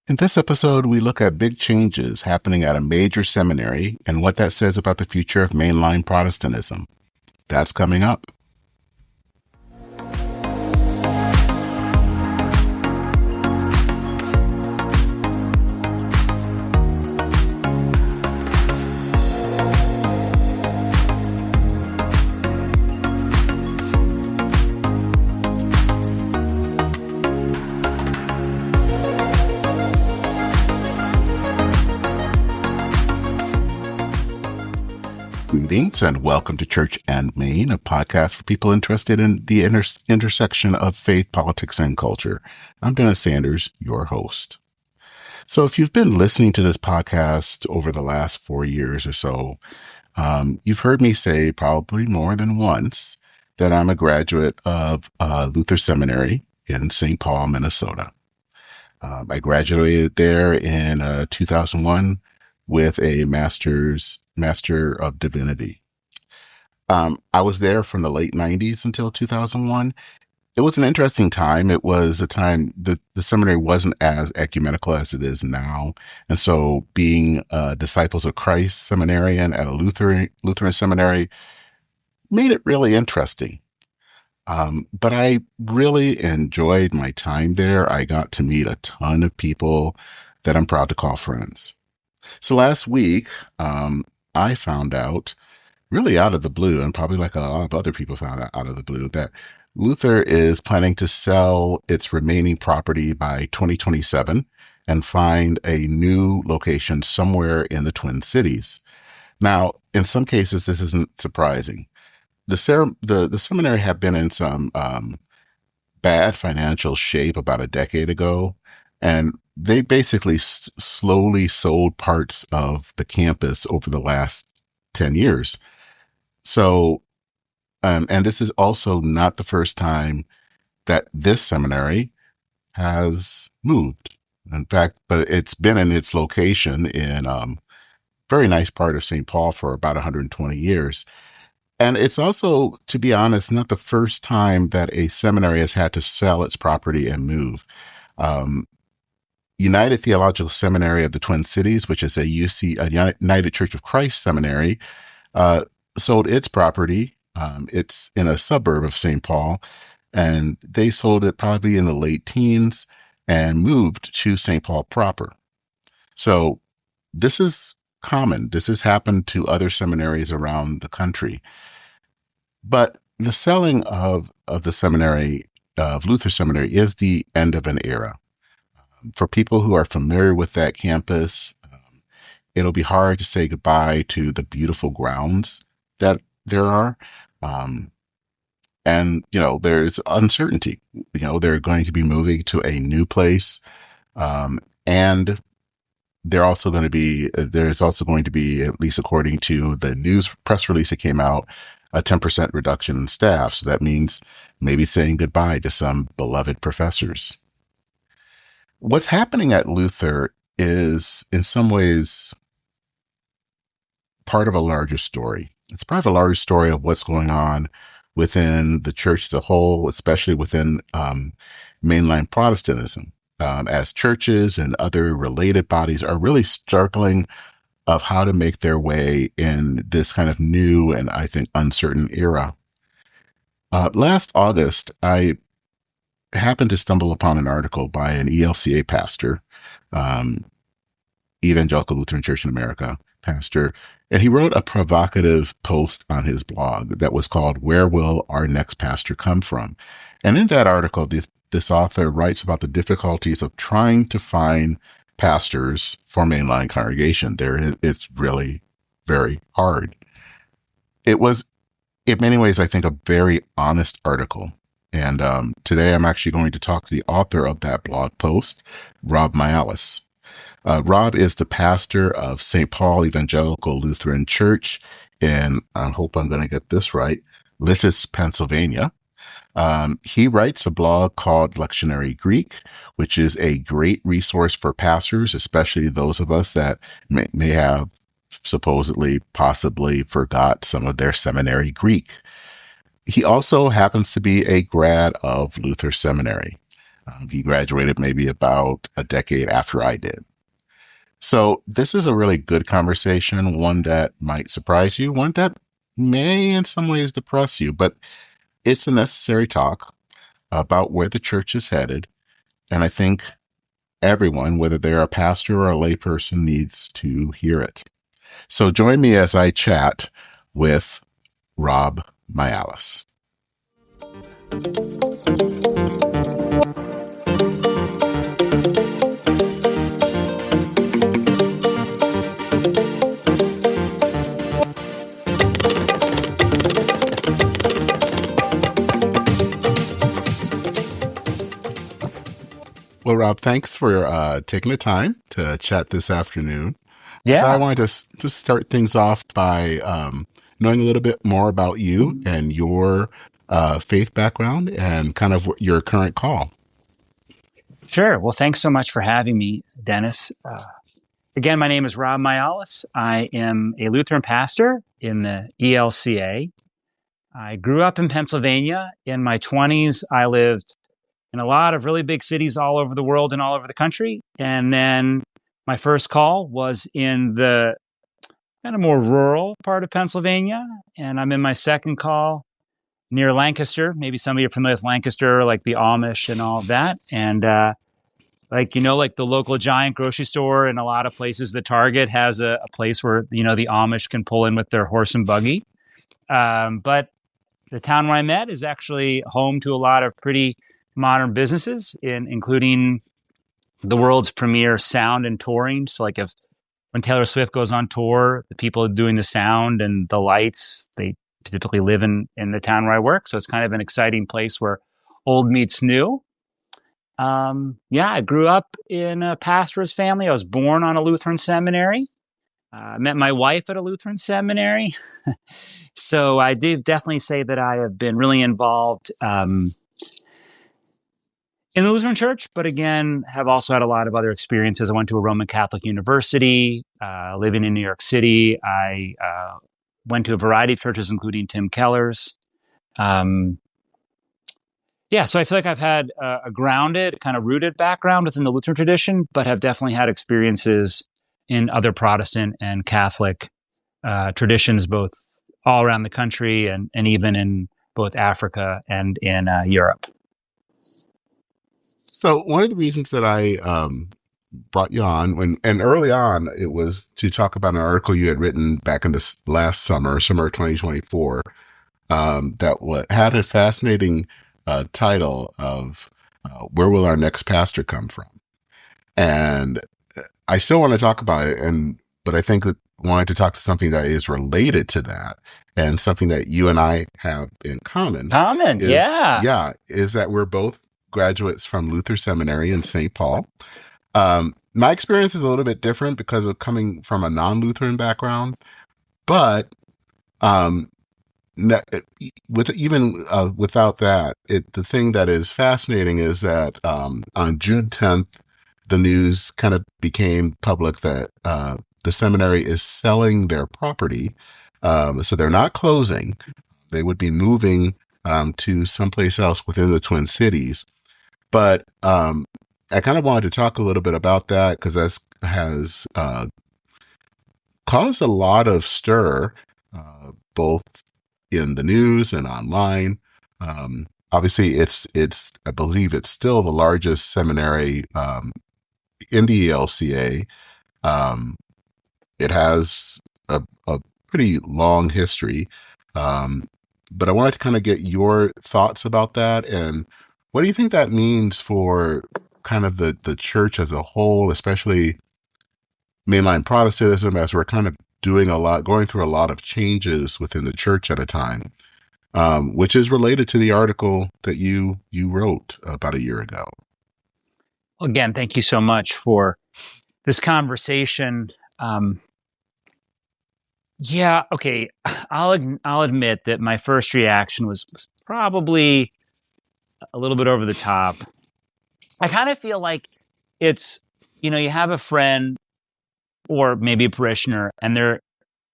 In this episode, we look at big changes happening at a major seminary and what that says about the future of mainline Protestantism. That's coming up. Greetings and welcome to Church and Main, a podcast for people interested in the intersection of faith, politics, and culture. I'm Dennis Sanders, your host. So if you've been listening to this podcast over the last 4 years or so, you've heard me say probably more than once that I'm a graduate of Luther Seminary in St. Paul, Minnesota. I graduated there in 2001 with a Master of Divinity. I was there from the late 90s until 2001. It was an interesting time. It was a time that the seminary wasn't as ecumenical as it is now. And so being a Disciples of Christ seminarian at a Lutheran seminary made it really interesting. But I really enjoyed my time there. I got to meet a ton of people that I'm proud to call friends. So last week, I found out, really out of the blue, and probably like a lot of other people found out of the blue, that Luther is planning to sell its remaining property by 2027 and find a new location somewhere in the Twin Cities. Now, in some cases, this isn't surprising. The seminary had been in some bad financial shape about a decade ago, and they basically slowly sold parts of the campus over the last 10 years. So, and this is also not the first time that this seminary has moved. In fact, but it's been in its location in very nice part of St. Paul for about 120 years. And it's also, to be honest, not the first time that a seminary has had to sell its property and move. United Theological Seminary of the Twin Cities, which is a United Church of Christ seminary, sold its property. It's in a suburb of St. Paul, and they sold it probably in the late teens and moved to St. Paul proper. So this is common. This has happened to other seminaries around the country. But the selling of the seminary, of Luther Seminary, is the end of an era. For people who are familiar with that campus, it'll be hard to say goodbye to the beautiful grounds that there are. And, there's uncertainty. They're going to be moving to a new place. And there's also going to be, at least according to the news press release that came out, a 10% reduction in staff. So that means maybe saying goodbye to some beloved professors. What's happening at Luther is, in some ways, part of a larger story. It's part of a larger story of what's going on within the church as a whole, especially within mainline Protestantism, as churches and other related bodies are really struggling of how to make their way in this kind of new and, I think, uncertain era. Last August, I happened to stumble upon an article by an ELCA pastor, Evangelical Lutheran Church in America pastor, and he wrote a provocative post on his blog that was called, "Where Will Our Next Pastor Come From?" And in that article, this author writes about the difficulties of trying to find pastors for mainline congregation. It's really very hard. It was, in many ways, I think, a very honest article. And today I'm actually going to talk to the author of that blog post, Rob Myalis. Rob is the pastor of St. Paul Evangelical Lutheran Church in, I hope I'm going to get this right, Lititz, Pennsylvania. He writes a blog called Lectionary Greek, which is a great resource for pastors, especially those of us that may have possibly forgot some of their seminary Greek. He also happens to be a grad of Luther Seminary. He graduated maybe about a decade after I did. So this is a really good conversation, one that might surprise you, one that may in some ways depress you, but it's a necessary talk about where the church is headed. And I think everyone, whether they're a pastor or a layperson, needs to hear it. So join me as I chat with Rob Myalis. Well, Rob, thanks for taking the time to chat this afternoon. Yeah. I wanted to start things off by knowing a little bit more about you and your faith background and kind of your current call. Sure. Well, thanks so much for having me, Dennis. Again, my name is Rob Myalis. I am a Lutheran pastor in the ELCA. I grew up in Pennsylvania. In my 20s, I lived in a lot of really big cities all over the world and all over the country. And then my first call was in the kind of more rural part of Pennsylvania. And I'm in my second call near Lancaster. Maybe some of you are familiar with Lancaster, like the Amish and all of that. And like the local giant grocery store in a lot of places, the Target has a place where, the Amish can pull in with their horse and buggy. But the town where I met is actually home to a lot of pretty modern businesses, including the world's premier sound and touring. So like when Taylor Swift goes on tour, the people doing the sound and the lights, they typically live in the town where I work. So it's kind of an exciting place where old meets new. I grew up in a pastor's family. I was born on a Lutheran seminary. I met my wife at a Lutheran seminary. So I did definitely say that I have been really involved in the Lutheran Church, but again, have also had a lot of other experiences. I went to a Roman Catholic university, living in New York City. I went to a variety of churches, including Tim Keller's. So I feel like I've had a grounded, kind of rooted background within the Lutheran tradition, but have definitely had experiences in other Protestant and Catholic traditions, both all around the country and even in both Africa and in Europe. So one of the reasons that I brought you on, and early on, it was to talk about an article you had written back in this last summer 2024, that had a fascinating title of "Where Will Our Next Pastor Come From?" And I still want to talk about it, but I think that wanting to talk to something that is related to that and something that you and I have in common. Is that we're both graduates from Luther Seminary in St. Paul. My experience is a little bit different because of coming from a non-Lutheran background, but without that, the thing that is fascinating is that on June 10th, the news kind of became public that the seminary is selling their property. So they're not closing. They would be moving to someplace else within the Twin Cities. But I kind of wanted to talk a little bit about that because that has caused a lot of stir, both in the news and online. Obviously, I believe it's still the largest seminary in the ELCA. It has a pretty long history. But I wanted to kind of get your thoughts about that. And what do you think that means for kind of the church as a whole, especially mainline Protestantism, as we're kind of going through a lot of changes within the church at a time, which is related to the article that you wrote about a year ago. Again, thank you so much for this conversation. Okay. I'll admit that my first reaction was probably a little bit over the top. I kind of feel like it's, you have a friend or maybe a parishioner and that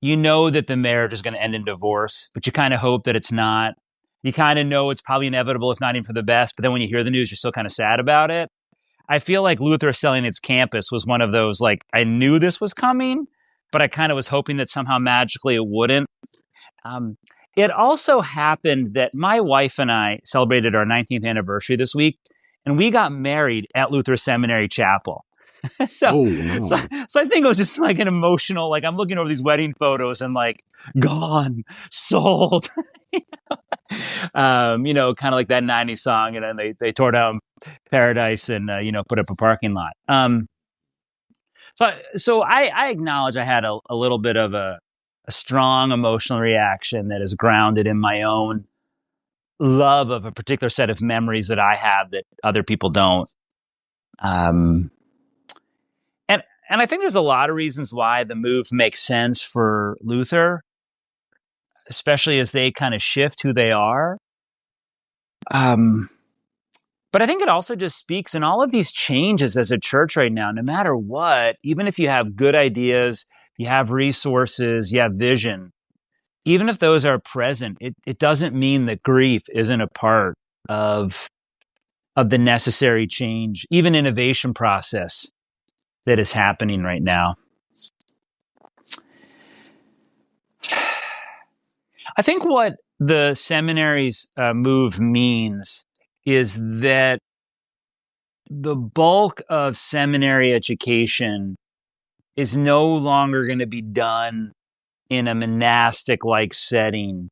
the marriage is going to end in divorce, but you kind of hope that it's not. You kind of know it's probably inevitable, if not even for the best. But then when you hear the news, you're still kind of sad about it. I feel like Luther selling its campus was one of those, like, I knew this was coming, but I kind of was hoping that somehow magically it wouldn't. Um, it also happened that my wife and I celebrated our 19th anniversary this week, and we got married at Luther Seminary Chapel. so, Oh, so, wow. so I think it was just like an emotional, like I'm looking over these wedding photos and like, gone, sold, kind of like that 90s song. And then they tore down Paradise and, put up a parking lot. So I acknowledge I had a little bit of a strong emotional reaction that is grounded in my own love of a particular set of memories that I have that other people don't. Um, and I think there's a lot of reasons why the move makes sense for Luther, especially as they kind of shift who they are. But I think it also just speaks in all of these changes as a church right now, no matter what, even if you have good ideas, you have resources, you have vision, even if those are present, it doesn't mean that grief isn't a part of the necessary change, even innovation process that is happening right now. I think what the seminary's move means is that the bulk of seminary education is no longer going to be done in a monastic-like setting.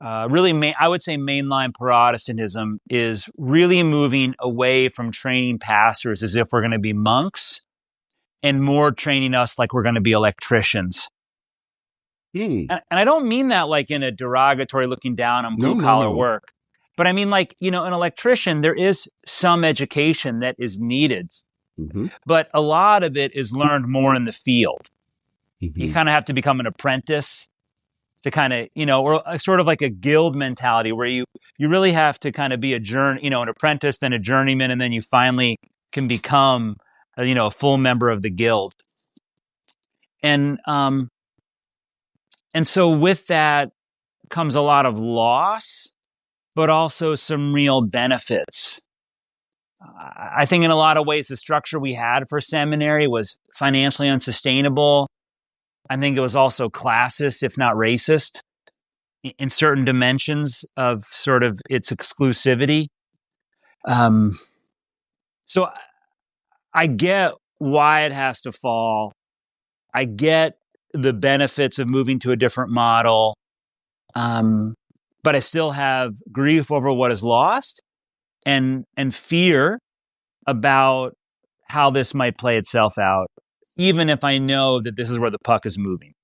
I would say mainline Protestantism is really moving away from training pastors as if we're going to be monks and more training us like we're going to be electricians. Hmm. And I don't mean that like in a derogatory looking down on No, blue no, collar no. work. But I mean, like, an electrician, there is some education that is needed, Mm-hmm. but a lot of it is learned more in the field. Mm-hmm. You kind of have to become an apprentice to kind of, or sort of like a guild mentality where you really have to kind of be an apprentice, then a journeyman, and then you finally can become, a full member of the guild. And so with that comes a lot of loss, but also some real benefits. I think in a lot of ways, the structure we had for seminary was financially unsustainable. I think it was also classist, if not racist, in certain dimensions of sort of its exclusivity. Um, so I get why it has to fall. I get the benefits of moving to a different model. But I still have grief over what is lost and fear about how this might play itself out, even if I know that this is where the puck is moving.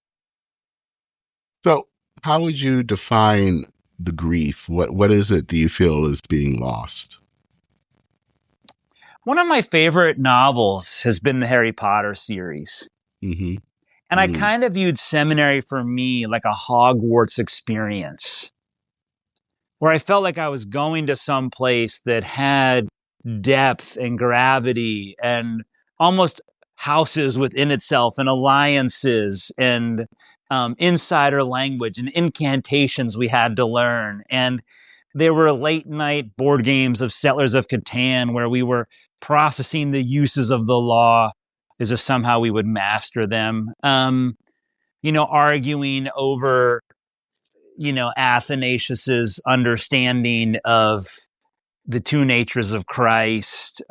So, how would you define the grief? What is it that you feel is being lost? One of my favorite novels has been the Harry Potter series. Mm-hmm. And I kind of viewed seminary for me like a Hogwarts experience, where I felt like I was going to some place that had depth and gravity and almost houses within itself and alliances and insider language and incantations we had to learn. And there were late night board games of Settlers of Catan where we were processing the uses of the law as if somehow we would master them. Arguing over, Athanasius's understanding of the two natures of Christ,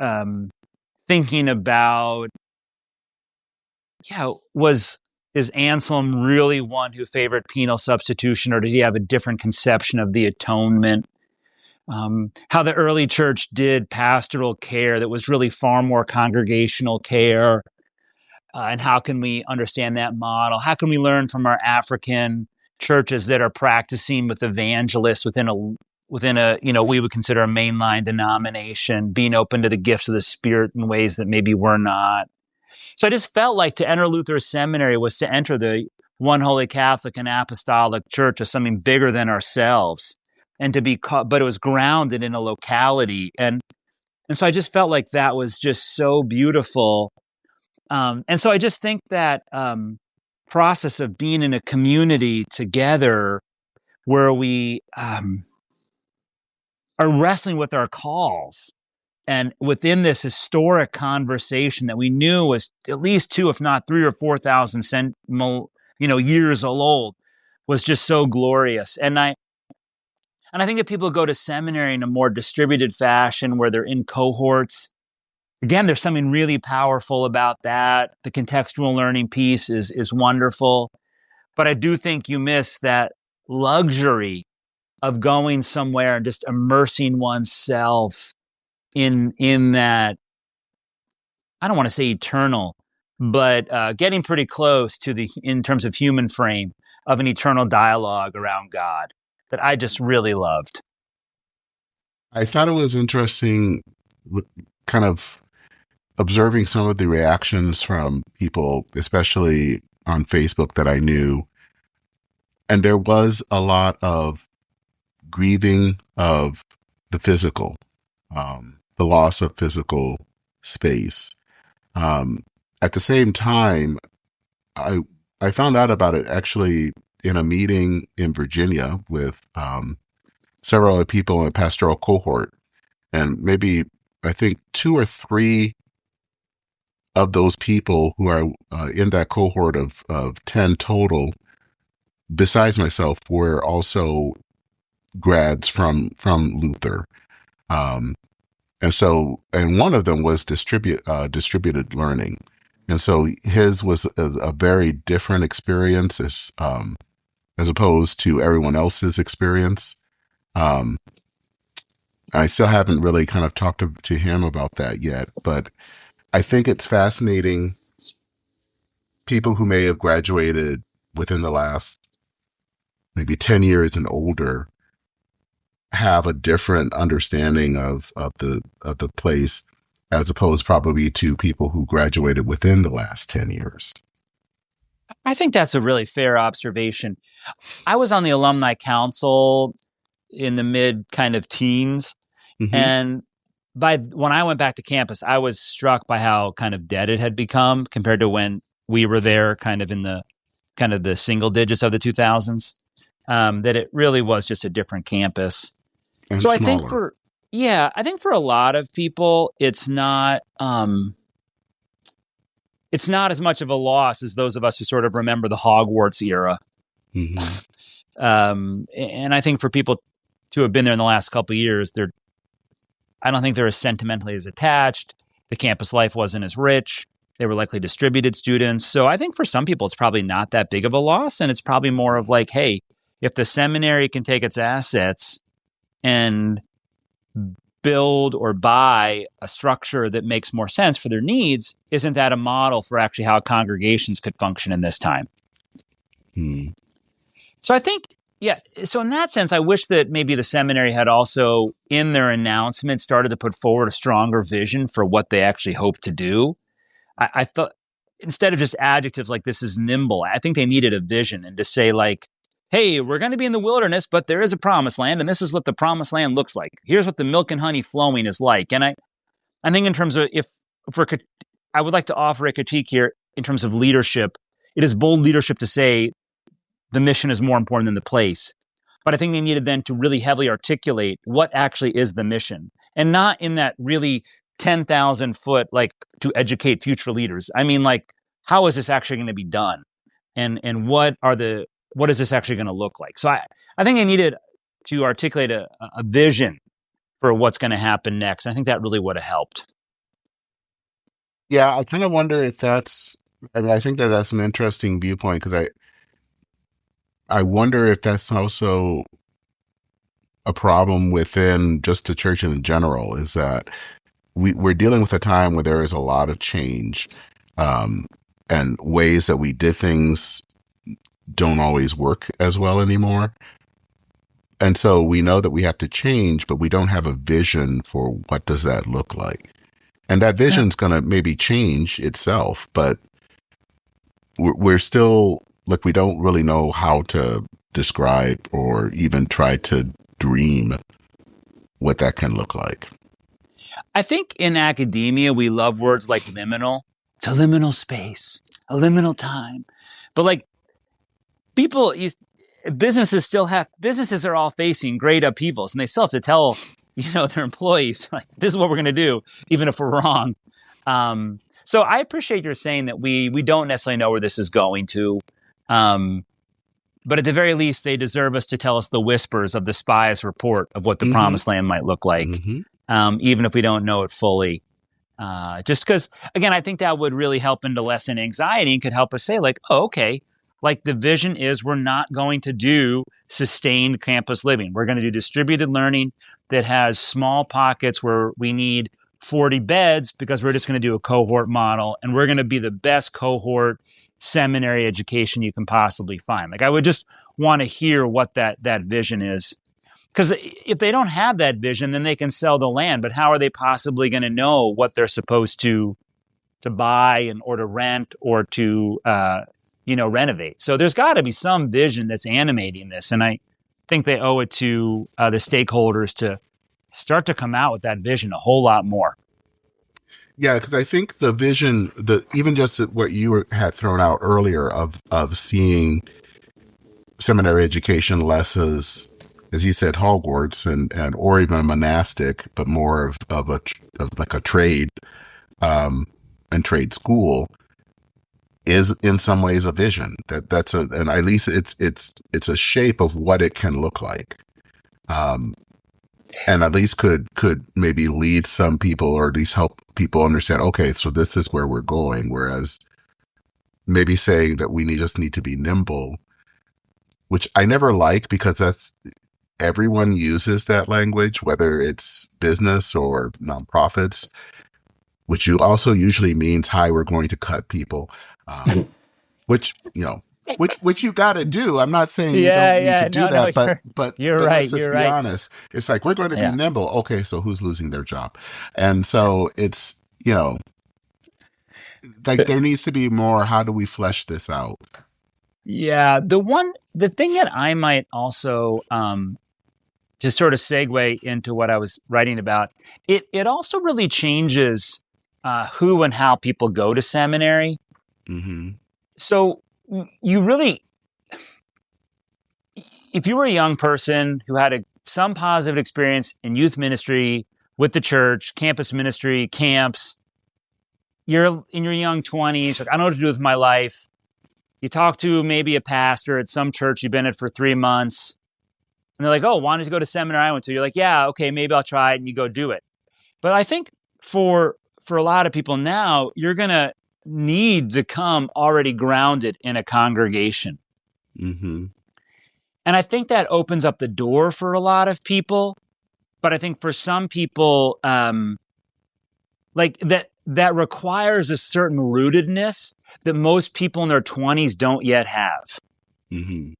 thinking about, is Anselm really one who favored penal substitution, or did he have a different conception of the atonement? How the early church did pastoral care that was really far more congregational care, and how can we understand that model? How can we learn from our African churches that are practicing with evangelists within a we would consider a mainline denomination, being open to the gifts of the Spirit in ways that maybe we're not. So I just felt like to enter Luther Seminary was to enter the one holy Catholic and Apostolic Church as something bigger than ourselves, and to be but it was grounded in a locality, and so I just felt like that was just so beautiful. And so I just think that process of being in a community together where we are wrestling with our calls. And within this historic conversation that we knew was at least 2, if not 3 or 4,000 years old, was just so glorious. And I think that people go to seminary in a more distributed fashion where they're in cohorts. Again, there's something really powerful about that. The contextual learning piece is wonderful. But I do think you miss that luxury of going somewhere and just immersing oneself in that, I don't want to say eternal, but getting pretty close to in terms of human frame of an eternal dialogue around God that I just really loved. I thought it was interesting, kind of observing some of the reactions from people, especially on Facebook, that I knew. And there was a lot of grieving of the physical, the loss of physical space. At the same time, I found out about it actually in a meeting in Virginia with several other people in a pastoral cohort. And maybe, I think, 2 or 3 of those people who are in that cohort of 10 total, besides myself, were also grads from Luther. And one of them was distributed learning. And so his was a very different experience as opposed to everyone else's experience. I still haven't really kind of talked to him about that yet, but I think it's fascinating. People who may have graduated within the last maybe 10 years and older have a different understanding of the place, as opposed probably to people who graduated within the last 10 years. I think that's a really fair observation. I was on the alumni council in the mid kind of teens. Mm-hmm. And when I went back to campus, I was struck by how kind of dead it had become compared to when we were there kind of in the single digits of the 2000s, that it really was just a different campus. And so smaller. I think for a lot of people, it's not as much of a loss as those of us who sort of remember the Hogwarts era. Mm-hmm. And I think for people to have been there in the last couple of years, I don't think they're as sentimentally as attached. The campus life wasn't as rich. They were likely distributed students. So I think for some people, it's probably not that big of a loss. And it's probably more of like, hey, if the seminary can take its assets and build or buy a structure that makes more sense for their needs, isn't that a model for actually how congregations could function in this time? So I think, so in that sense, I wish that maybe the seminary had also, in their announcement, started to put forward a stronger vision for what they actually hope to do. I thought, instead of just adjectives like this is nimble, I think they needed a vision and to say like, hey, we're going to be in the wilderness, but there is a promised land, and this is what the promised land looks like. Here's what the milk and honey flowing is like. And I think in terms of I would like to offer a critique here in terms of leadership. It is bold leadership to say the mission is more important than the place. But I think they needed then to really heavily articulate what actually is the mission, and not in that really 10,000 foot, like to educate future leaders. I mean, like, how is this actually going to be done? And what is this actually going to look like? So I think they needed to articulate a vision for what's going to happen next. I think that really would have helped. Yeah, I kind of wonder if I think that's an interesting viewpoint, because I wonder if that's also a problem within just the church in general, is that we're dealing with a time where there is a lot of change, and ways that we did things don't always work as well anymore. And so we know that we have to change, but we don't have a vision for what does that look like. And that vision's going to maybe change itself, but we're still, like, we don't really know how to describe or even try to dream what that can look like. I think in academia, we love words like liminal. It's a liminal space, a liminal time. But like businesses are all facing great upheavals, and they still have to tell their employees, like, this is what we're going to do, even if we're wrong. So I appreciate your saying that we don't necessarily know where this is going to. But at the very least, they deserve us to tell us the whispers of the spy's report of what the promised land might look like, even if we don't know it fully. Just because, again, I think that would really help into lessen anxiety and could help us say, like, oh, okay, like the vision is we're not going to do sustained campus living. We're going to do distributed learning that has small pockets where we need 40 beds because we're just going to do a cohort model, and we're going to be the best cohort seminary education you can possibly find. Like, I would just want to hear what that vision is. Because if they don't have that vision, then they can sell the land. But how are they possibly going to know what they're supposed to buy or to rent or to renovate? So there's got to be some vision that's animating this, and I think they owe it to the stakeholders to start to come out with that vision a whole lot more. Yeah, because I think the vision, even just what you had thrown out earlier of seeing seminary education less as you said, Hogwarts and or even a monastic, but more of like a trade and trade school, is in some ways a vision. And at least it's a shape of what it can look like. And at least could maybe lead some people, or at least help people understand, okay, so this is where we're going. Whereas maybe saying that we just need to be nimble, which I never like, because everyone uses that language, whether it's business or nonprofits, which also usually means, hi, we're going to cut people, which you got to do. I'm not saying you don't need to do that, but let's just be honest. It's like, we're going to be nimble. Okay, so who's losing their job? And so it's, like, there needs to be more, how do we flesh this out? Yeah, the thing that I might also, to sort of segue into what I was writing about, it also really changes who and how people go to seminary. Mm-hmm. So you really, if you were a young person who had some positive experience in youth ministry, with the church, campus ministry, camps, you're in your young 20s, like, I don't know what to do with my life. You talk to maybe a pastor at some church you've been at for 3 months, and they're like, oh, why don't you go to seminary I went to? You're like, yeah, okay, maybe I'll try it, and you go do it. But I think for a lot of people now, you're going to need to come already grounded in a congregation. Mm-hmm. And I think that opens up the door for a lot of people. But I think for some people, like that requires a certain rootedness that most people in their 20s don't yet have. Mm-hmm.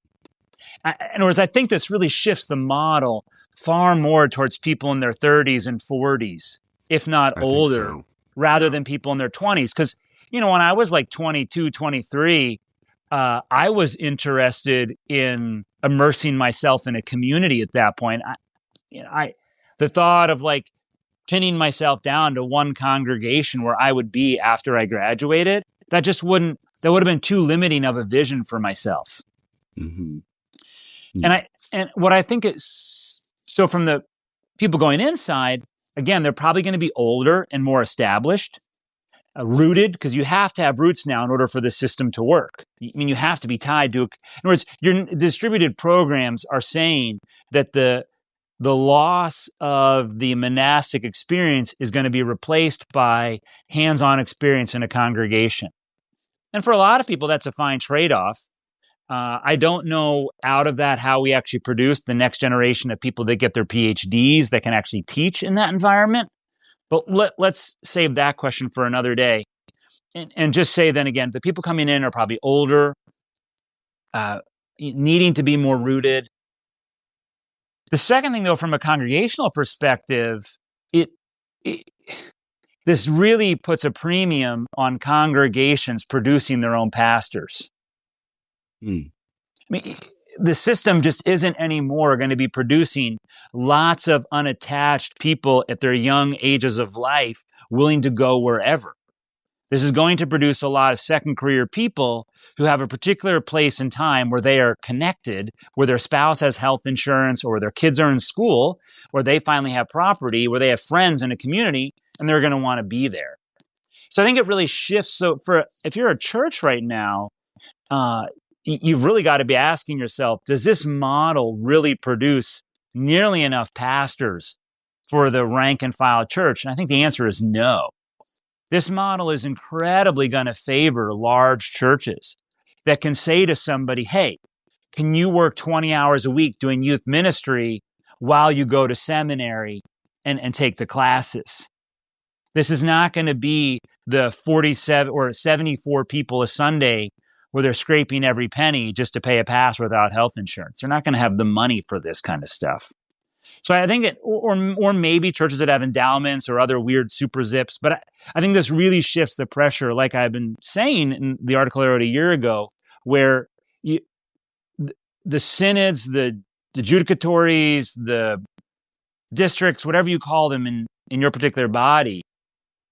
In other words, I think this really shifts the model far more towards people in their 30s and 40s, if not older, rather than people in their 20s. Because, when I was like 22, 23, I was interested in immersing myself in a community at that point. The thought of like pinning myself down to one congregation where I would be after I graduated, that would have been too limiting of a vision for myself. Mm-hmm. And what I think is, so from the people going inside, again, they're probably going to be older and more established, rooted, because you have to have roots now in order for the system to work. I mean, you have to be tied to, in other words, your distributed programs are saying that the loss of the monastic experience is going to be replaced by hands-on experience in a congregation. And for a lot of people, that's a fine trade-off. I don't know out of that how we actually produce the next generation of people that get their PhDs that can actually teach in that environment. But let's save that question for another day. And just say then again, the people coming in are probably older, needing to be more rooted. The second thing, though, from a congregational perspective, this really puts a premium on congregations producing their own pastors. I mean, the system just isn't anymore going to be producing lots of unattached people at their young ages of life willing to go wherever. This is going to produce a lot of second career people who have a particular place in time where they are connected, where their spouse has health insurance, or where their kids are in school, where they finally have property, where they have friends in a community, and they're going to want to be there. So I think it really shifts. So if you're a church right now, you've really got to be asking yourself, does this model really produce nearly enough pastors for the rank and file church? And I think the answer is no. This model is incredibly going to favor large churches that can say to somebody, hey, can you work 20 hours a week doing youth ministry while you go to seminary and take the classes? This is not going to be the 47 or 74 people a Sunday where they're scraping every penny just to pay a pastor without health insurance. They're not going to have the money for this kind of stuff. So I think that, or maybe churches that have endowments or other weird super zips, but I think this really shifts the pressure, like I've been saying in the article I wrote a year ago, where the synods, the judicatories, the districts, whatever you call them in your particular body,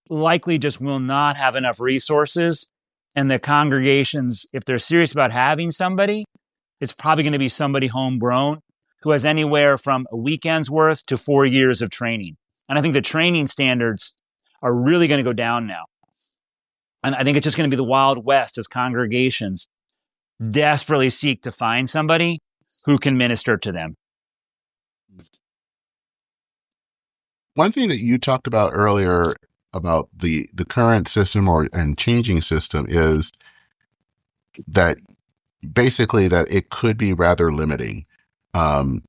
likely just will not have enough resources. And the congregations, if they're serious about having somebody, it's probably going to be somebody homegrown who has anywhere from a weekend's worth to 4 years of training. And I think the training standards are really going to go down now. And I think it's just going to be the Wild West as congregations desperately seek to find somebody who can minister to them. One thing that you talked about earlier about the current system and changing system is that basically that it could be rather limiting. And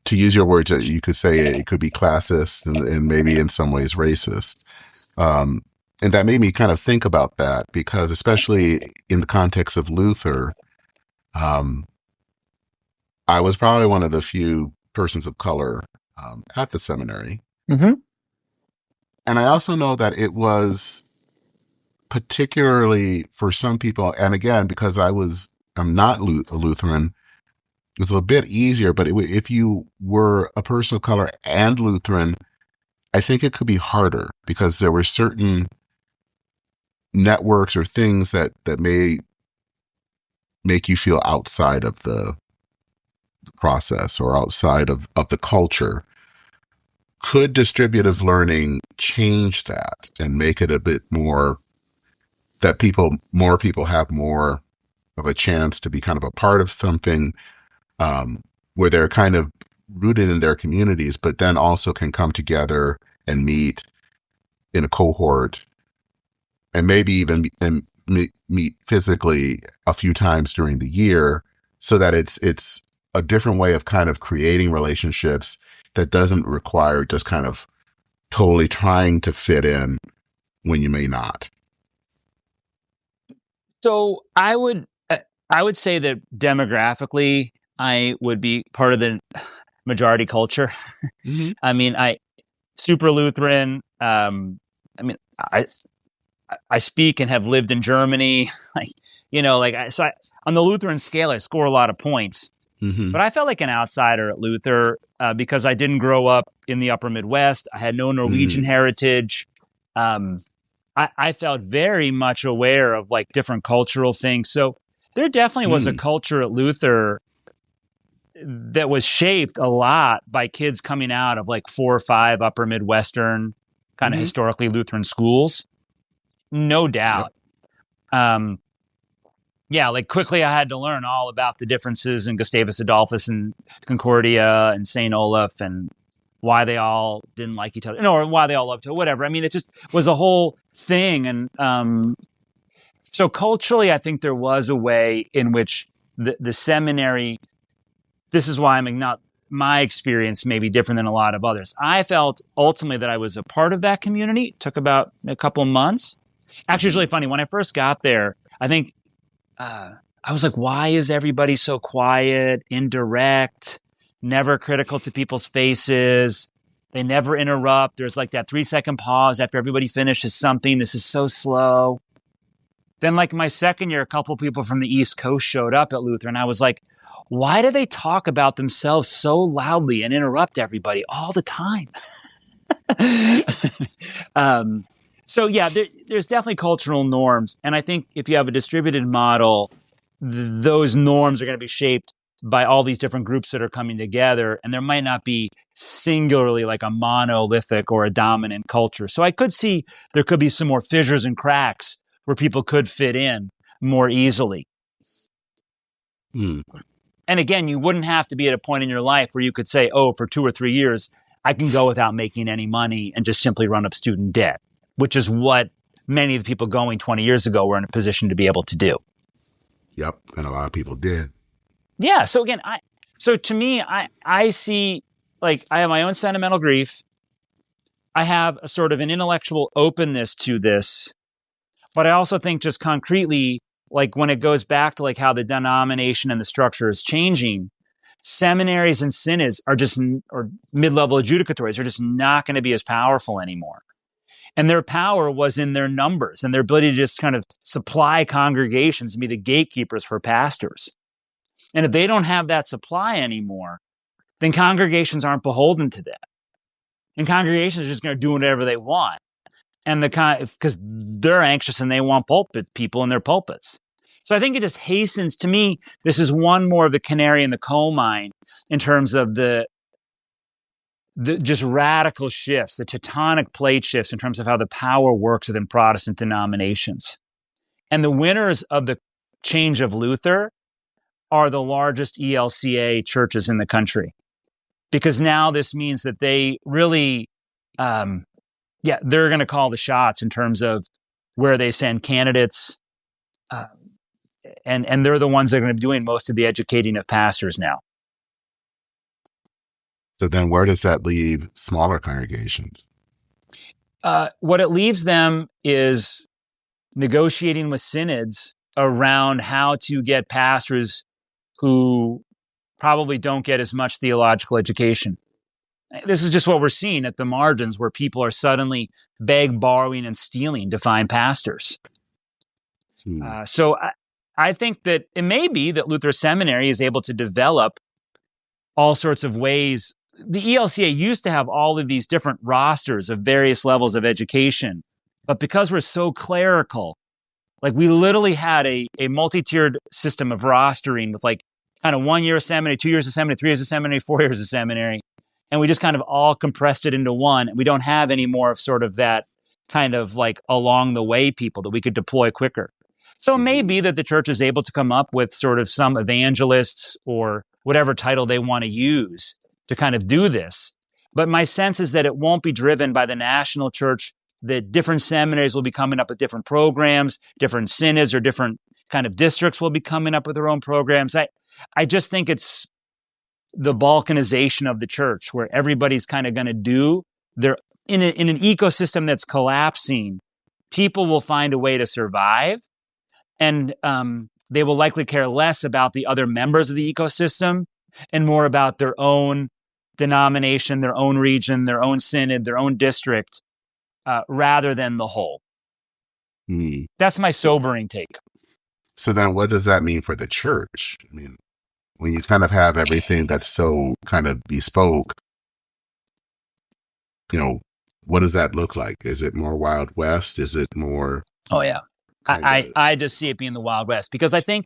to use your words, you could say it could be classist and maybe in some ways racist. And that made me kind of think about that because especially in the context of Luther, I was probably one of the few persons of color at the seminary. Mm-hmm. And I also know that it was particularly for some people, and again, because I'm not a Lutheran, it was a bit easier, but if you were a person of color and Lutheran, I think it could be harder because there were certain networks or things that may make you feel outside of the process or outside of the culture. Could distributive learning change that and make it a bit more that more people have more of a chance to be kind of a part of something where they're kind of rooted in their communities, but then also can come together and meet in a cohort and maybe even meet physically a few times during the year so that it's a different way of kind of creating relationships that doesn't require just kind of totally trying to fit in when you may not. So I would say that demographically, I would be part of the majority culture. Mm-hmm. I mean, super Lutheran. I mean, I speak and have lived in Germany. On the Lutheran scale, I score a lot of points. Mm-hmm. But I felt like an outsider at Luther because I didn't grow up in the upper Midwest. I had no Norwegian heritage. I felt very much aware of like different cultural things. So there definitely was a culture at Luther that was shaped a lot by kids coming out of like 4 or 5 upper Midwestern kind of historically Lutheran schools. No doubt. Yep. Like quickly I had to learn all about the differences in Gustavus Adolphus and Concordia and St. Olaf and why they all didn't like each other, or why they all loved each other, whatever. I mean, it just was a whole thing. And so culturally, I think there was a way in which the seminary, this is why I'm not, my experience may be different than a lot of others. I felt ultimately that I was a part of that community. It took about a couple of months. Actually, it's really funny. When I first got there, I think I was like, why is everybody so quiet, indirect, never critical to people's faces? They never interrupt. There's like that 3-second pause after everybody finishes something. This is so slow. Then like my second year, a couple of people from the East Coast showed up at Luther, and I was like, why do they talk about themselves so loudly and interrupt everybody all the time? So yeah, there's definitely cultural norms, and I think if you have a distributed model, those norms are going to be shaped by all these different groups that are coming together, and there might not be singularly like a monolithic or a dominant culture. So I could see there could be some more fissures and cracks where people could fit in more easily. Hmm. And again, you wouldn't have to be at a point in your life where you could say, oh, for 2 or 3 years, I can go without making any money and just simply run up student debt, which is what many of the people going 20 years ago were in a position to be able to do. Yep. And a lot of people did. Yeah. So again, to me, I see, like, I have my own sentimental grief. I have a sort of an intellectual openness to this, but I also think just concretely, like when it goes back to like how the denomination and the structure is changing, seminaries and synods are just, or mid-level adjudicatories are just not going to be as powerful anymore. And their power was in their numbers and their ability to just kind of supply congregations and be the gatekeepers for pastors. And if they don't have that supply anymore, then congregations aren't beholden to that. And congregations are just going to do whatever they want. And because they're anxious and they want pulpit people in their pulpits. So I think it just hastens, to me, this is one more of the canary in the coal mine in terms of the just radical shifts, the tectonic plate shifts in terms of how the power works within Protestant denominations. And the winners of the change of Luther are the largest ELCA churches in the country. Because now this means that they really, they're going to call the shots in terms of where they send candidates. And they're the ones that are going to be doing most of the educating of pastors now. So then where does that leave smaller congregations? What it leaves them is negotiating with synods around how to get pastors who probably don't get as much theological education. This is just what we're seeing at the margins, where people are suddenly borrowing, and stealing to find pastors. So I think that it may be that Luther Seminary is able to develop all sorts of ways. The ELCA used to have all of these different rosters of various levels of education, but because we're so clerical, like we literally had a multi-tiered system of rostering with like kind of 1 year of seminary, 2 years of seminary, 3 years of seminary, 4 years of seminary. And we just kind of all compressed it into one. We don't have any more of sort of that kind of like along the way people that we could deploy quicker. So it may be that the church is able to come up with sort of some evangelists or whatever title they want to use to kind of do this. But my sense is that it won't be driven by the national church, that different seminaries will be coming up with different programs, different synods or different kind of districts will be coming up with their own programs. I just think it's the balkanization of the church, where everybody's kind of going to do their, in an ecosystem that's collapsing, people will find a way to survive. And they will likely care less about the other members of the ecosystem and more about their own denomination, their own region, their own synod, their own district, rather than the whole. That's my sobering take. So then what does that mean for the church? I mean, when you kind of have everything that's so kind of bespoke, what does that look like? Is it more Wild West? Is it more... Oh, yeah. I just see it being the Wild West, because I think,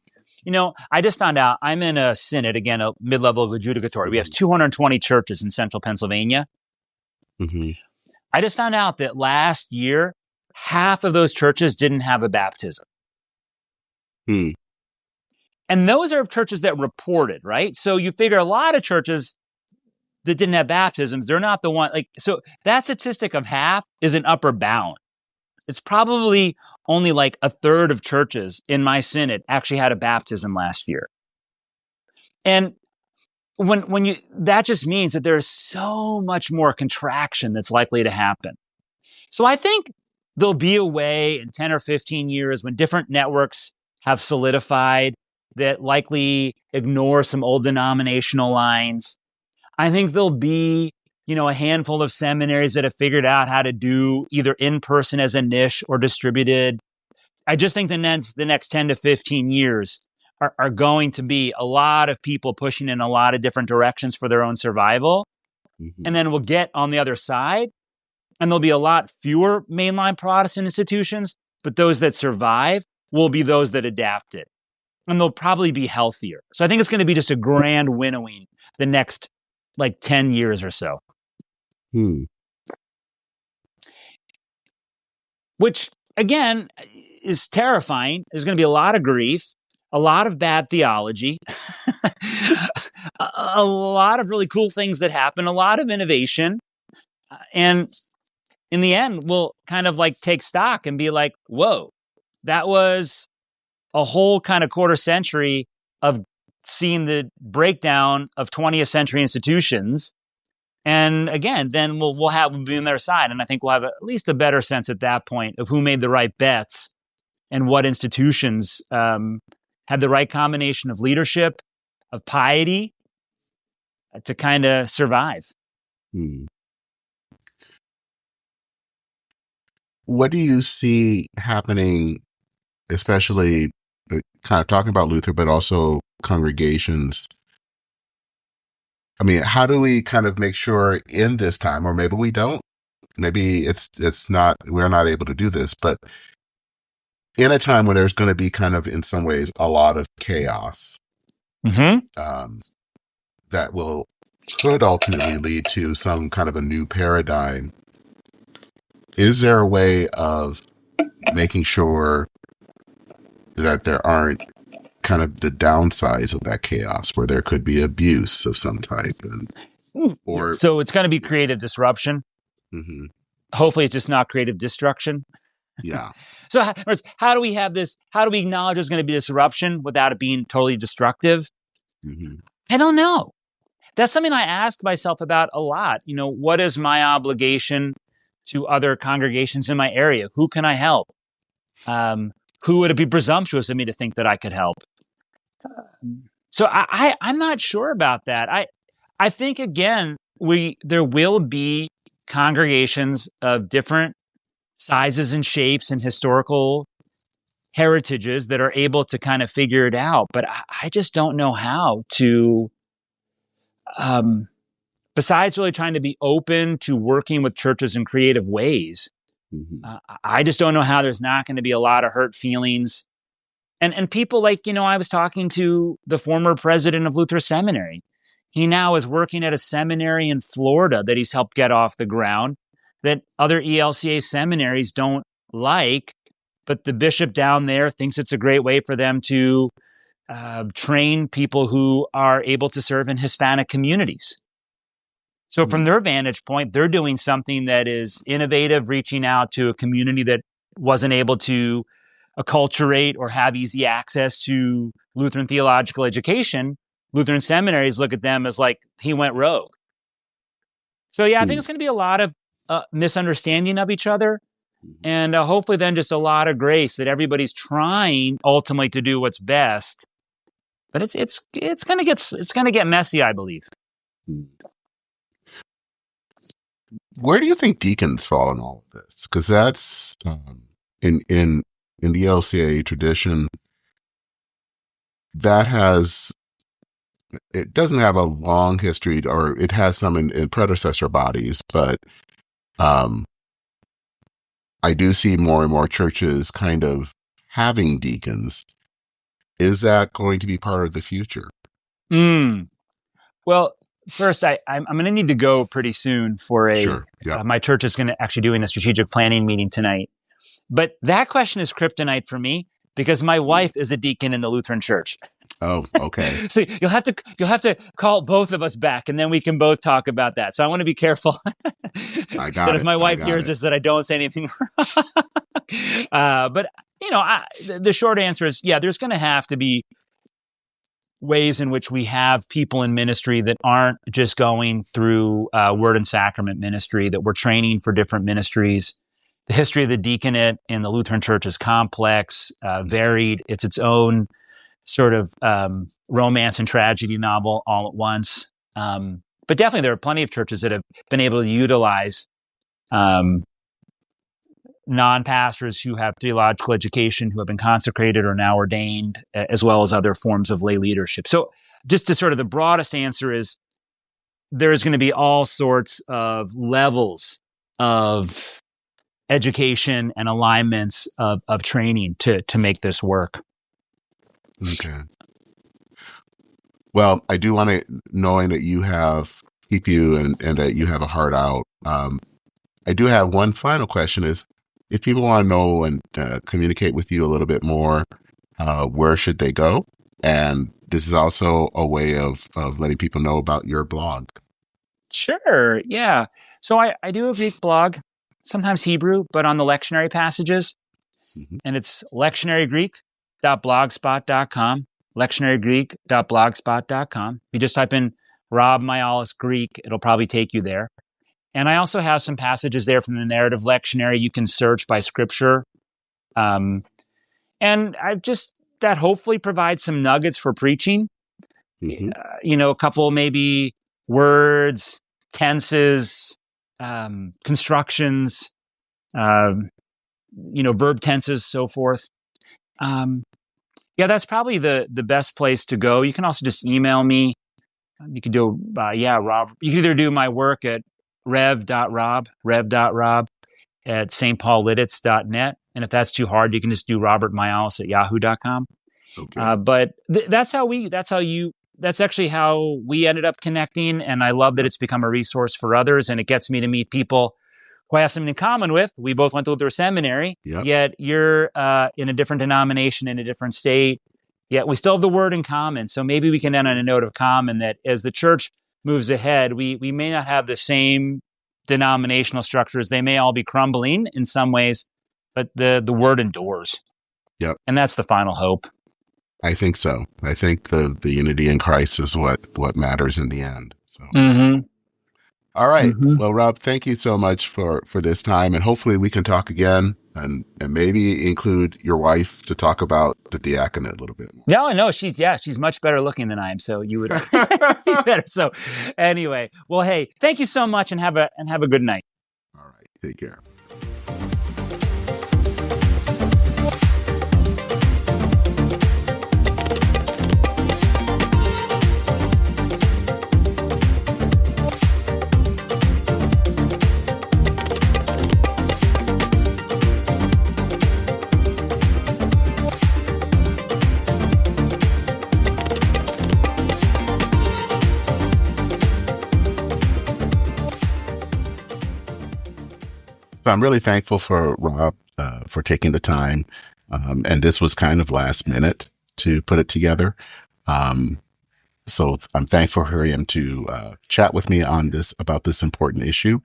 I just found out I'm in a synod, again, a mid-level adjudicatory. We have 220 churches in central Pennsylvania. Mm-hmm. I just found out that last year, half of those churches didn't have a baptism. And those are churches that reported, right? So you figure a lot of churches that didn't have baptisms, they're not the one, so that statistic of half is an upper bound. It's probably only like a third of churches in my synod actually had a baptism last year. And that just means that there's so much more contraction that's likely to happen. So I think there'll be a way in 10 or 15 years when different networks have solidified that likely ignore some old denominational lines. I think there'll be a handful of seminaries that have figured out how to do either in person as a niche or distributed. I just think the next 10 to 15 years are going to be a lot of people pushing in a lot of different directions for their own survival. Mm-hmm. And then we'll get on the other side, and there'll be a lot fewer mainline Protestant institutions, but those that survive will be those that adapted, and they'll probably be healthier. So I think it's going to be just a grand winnowing the next 10 years or so. Which, again, is terrifying. There's going to be a lot of grief, a lot of bad theology, a lot of really cool things that happen, a lot of innovation. And in the end, we'll kind of take stock and be like, whoa, that was a whole kind of quarter century of seeing the breakdown of 20th century institutions. And again, then we'll be on their side. And I think we'll have at least a better sense at that point of who made the right bets and what institutions had the right combination of leadership, of piety to kind of survive. What do you see happening, especially kind of talking about Luther, but also congregations? I mean, how do we kind of make sure in this time, or maybe we don't, maybe it's not, we're not able to do this, but in a time when there's going to be kind of, in some ways, a lot of chaos, that could ultimately lead to some kind of a new paradigm. Is there a way of making sure that there aren't kind of the downsides of that chaos, where there could be abuse of some type? So it's going to be creative disruption. Hopefully it's just not creative destruction. Yeah. So how do we have this? How do we acknowledge there's going to be disruption without it being totally destructive? I don't know. That's something I ask myself about a lot. What is my obligation to other congregations in my area? Who can I help? Who would it be presumptuous of me to think that I could help? So I'm not sure about that. I think, again, there will be congregations of different sizes and shapes and historical heritages that are able to kind of figure it out. But I just don't know how to, besides really trying to be open to working with churches in creative ways. I just don't know how there's not going to be a lot of hurt feelings. And people I was talking to the former president of Luther Seminary. He now is working at a seminary in Florida that he's helped get off the ground that other ELCA seminaries don't like, but the bishop down there thinks it's a great way for them to train people who are able to serve in Hispanic communities. So from their vantage point, they're doing something that is innovative, reaching out to a community that wasn't able to acculturate or have easy access to Lutheran theological education. Lutheran seminaries look at them as he went rogue. So I think it's going to be a lot of misunderstanding of each other, and hopefully then just a lot of grace that everybody's trying ultimately to do what's best. But it's going to get messy, I believe. Where do you think deacons fall in all of this? Because that's in the LCA tradition, it doesn't have a long history, or it has some in predecessor bodies, but I do see more and more churches kind of having deacons. Is that going to be part of the future? Well, first, I'm going to need to go pretty soon for Sure. Yep. My church is going to actually doing a strategic planning meeting tonight. But that question is kryptonite for me because my wife is a deacon in the Lutheran Church. Oh, okay. So you'll have to call both of us back, and then we can both talk about that. So I want to be careful that if my wife hears this, that I don't say anything wrong. But the short answer is, there's going to have to be ways in which we have people in ministry that aren't just going through word and sacrament ministry, that we're training for different ministries. The history of the deaconate in the Lutheran Church is complex, varied. It's its own sort of romance and tragedy novel all at once. But definitely there are plenty of churches that have been able to utilize non-pastors who have theological education, who have been consecrated or now ordained, as well as other forms of lay leadership. So just to sort of the broadest answer is there's going to be all sorts of levels of education and alignments of training to make this work. Okay. Well, I do want to, knowing that you have keep you and that you have a heart out. I do have one final question: is if people want to know and communicate with you a little bit more, where should they go? And this is also a way of letting people know about your blog. Sure. Yeah. So I do a Greek blog, sometimes Hebrew, but on the lectionary passages. Mm-hmm. And it's lectionarygreek.blogspot.com. Lectionarygreek.blogspot.com. You just type in Rob Myalis Greek, it'll probably take you there. And I also have some passages there from the narrative lectionary you can search by scripture. And I've just, that hopefully provides some nuggets for preaching. Mm-hmm. A couple maybe words, tenses, constructions, verb tenses, so forth. That's probably the best place to go. You can also just email me. You could do, Rob. You can either do my work at rev.rob at stpaullidditz.net. And if that's too hard, you can just do Robert Myallis at yahoo.com. Okay. But that's actually how we ended up connecting. And I love that it's become a resource for others, and it gets me to meet people who I have something in common with. We both went to Luther Seminary, yet you're in a different denomination, in a different state, yet we still have the word in common. So maybe we can end on a note of common that as the church moves ahead, we may not have the same denominational structures. They may all be crumbling in some ways, but the word endures. Yep. And that's the final hope. I think so. I think the unity in Christ is what matters in the end. So. Mm-hmm. All right. Mm-hmm. Well, Rob, thank you so much for this time, and hopefully we can talk again and maybe include your wife to talk about the diaconate a little bit more. No, I know she's much better looking than I am. So you would be better. So anyway, well, hey, thank you so much, and have a good night. All right. Take care. So I'm really thankful for Rob for taking the time, and this was kind of last minute to put it together. So I'm thankful for him to chat with me on about this important issue.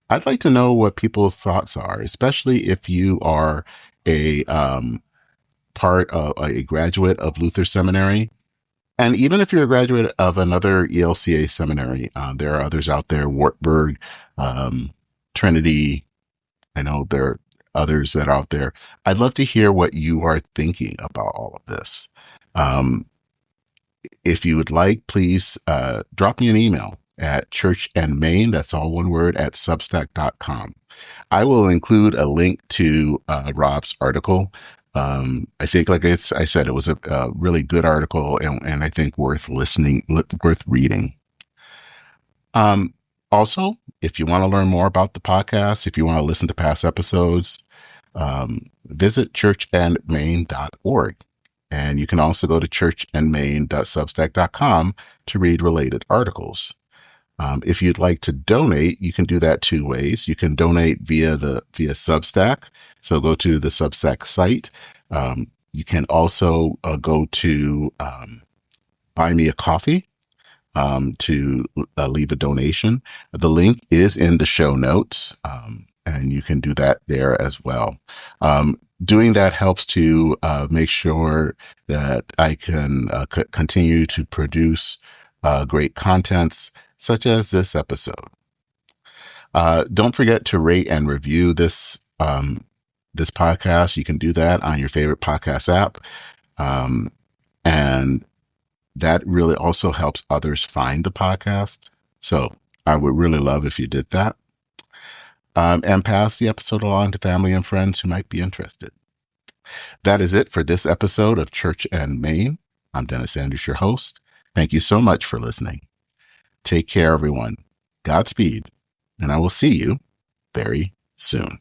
I'd like to know what people's thoughts are, especially if you are a part of a graduate of Luther Seminary. And even if you're a graduate of another ELCA seminary, there are others out there, Wartburg, Trinity. I know there are others that are out there. I'd love to hear what you are thinking about all of this. If you would like, please drop me an email at churchandmain, that's all one word, at substack.com. I will include a link to Rob's article. I think, like I said, it was a really good article, and I think worth reading. Also, if you want to learn more about the podcast, if you want to listen to past episodes, visit churchandmain.org. And you can also go to churchandmain.substack.com to read related articles. If you'd like to donate, you can do that two ways. You can donate via Substack. So go to the Substack site. You can also go to Buy Me a Coffee to leave a donation. The link is in the show notes, and you can do that there as well. Doing that helps to make sure that I can continue to produce great contents such as this episode. Don't forget to rate and review this podcast. You can do that on your favorite podcast app. And that really also helps others find the podcast. So I would really love if you did that. And pass the episode along to family and friends who might be interested. That is it for this episode of Church and Main. I'm Dennis Sanders, your host. Thank you so much for listening. Take care, everyone. Godspeed, and I will see you very soon.